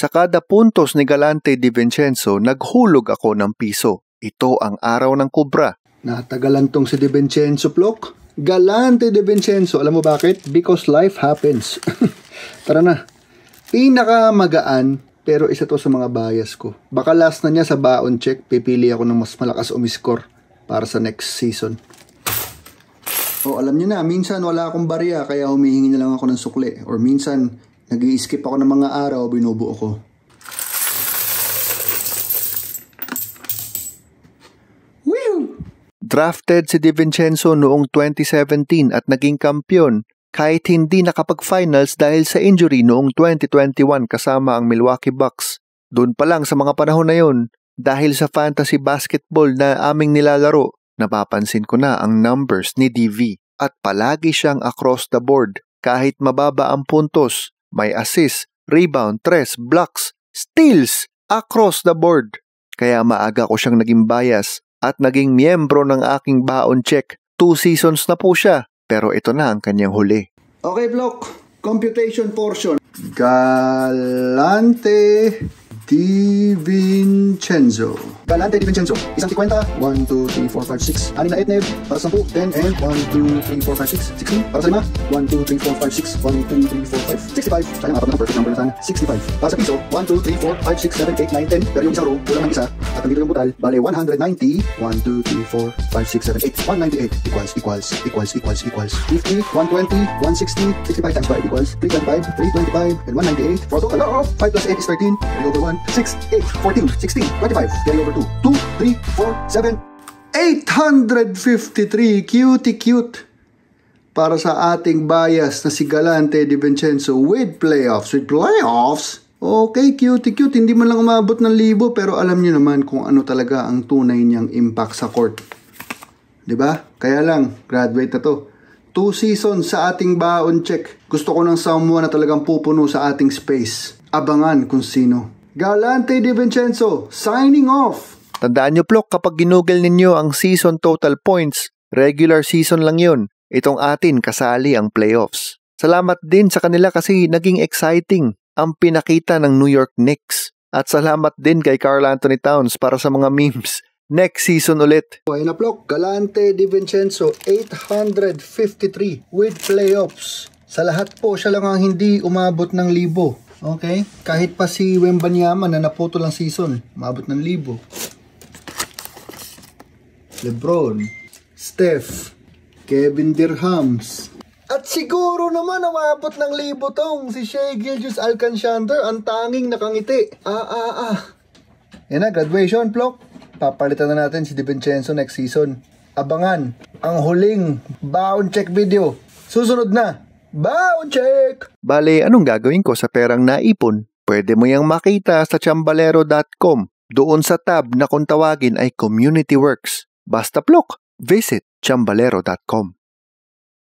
Sa kada puntos ni Galante Di Vincenzo, naghulog ako ng piso. Ito ang araw ng kubra. Natagalan tong si Di Vincenzo, Plok. Galante Di Vincenzo. Alam mo bakit? Because life happens. Tara na. Pinakamagaan, pero isa to sa mga bias ko. Baka last na niya sa baon check, pipili ako ng mas malakas umiscore para sa next season. O alam niyo na, minsan wala akong barya kaya humihingi na lang ako ng sukli. Or minsan, nag-i-skip ako ng mga araw, binubuo ko. Woo! Drafted si Di Vincenzo noong 2017 at naging kampiyon kahit hindi nakapag-finals dahil sa injury noong 2021 kasama ang Milwaukee Bucks. Doon pa lang sa mga panahon na yon, dahil sa fantasy basketball na aming nilalaro, napapansin ko na ang numbers ni DV at palagi siyang across the board. Kahit mababa ang puntos, may assist, rebound, tres, blocks, steals across the board. Kaya maaga ko siyang naging bias at naging miyembro ng aking baon check. 2 seasons na po siya, pero ito na ang kanyang huli. Okay, Block. Computation portion. Galante Di Vincenzo. Galante Di Vincenzo. Isang 50. 1, 2, 3, 4, 5, 6. 6 na etneb. Para sa 10. 10 and 1, 2, 3, 4, 5, 6. 16. Para sa 5. 1, 2, 3, 4, 5, 6. 1, 2, 3, 4, 5. 65. Sayang apat na perfect number na sana. 65. Para sa piso. 1, 2, 3, 4, 5, 6, 7, 8, 9, 10. Pero yung isang row, kulang ng isa. At ang dito yung butal, bale 190. 1, 2, 3, 4, 5, 6, 7, 8. 198 equals 50, 120, 160, 65 times 5 equals 325, 325, and 198. For a total of 5 plus 8 is 13. Carry over 1, 6, 8, 14, 16, 25. Carry over 2, 2, 3, 4, 7, 853. Cutie cute. Para sa ating bias na si Galante Di Vincenzo with playoffs. With playoffs? Okay, cutie cute. Hindi man lang umabot ng 1,000 pero alam niyo naman kung ano talaga ang tunay niyang impact sa court. 'Di ba? Kaya lang, graduate na to. 2 seasons sa ating baon check. Gusto ko ng someone na talagang pupuno sa ating space. Abangan kung sino. Galante Di Vincenzo, signing off! Tandaan nyo, Plok, kapag ginugol ninyo ang season total points, regular season lang yun. Itong atin kasali ang playoffs. Salamat din sa kanila kasi naging exciting ang pinakita ng New York Knicks. At salamat din kay Karl Anthony Towns para sa mga memes. Next season ulit. Ayun na, Plok. Galante Di Vincenzo, 853 with playoffs. Sa lahat po, siya lang ang hindi umabot ng 1,000. Okay? Kahit pa si Wembanyama na naputo lang season, umabot ng 1,000. LeBron, Steph, Kevin Dirhams. At siguro naman umabot ng 1,000 tong si Shai Gilgeous-Alexander, ang tanging nakangiti. Yan na, graduation, Plok. Papalitan na natin si Di Vincenzo next season. Abangan ang huling baon check video. Susunod na. Baon check! Bale, anong gagawin ko sa perang naipon? Pwede mo yang makita sa chambalero.com. Doon sa tab na kung tawagin ay Community Works. Basta Plok, visit chambalero.com.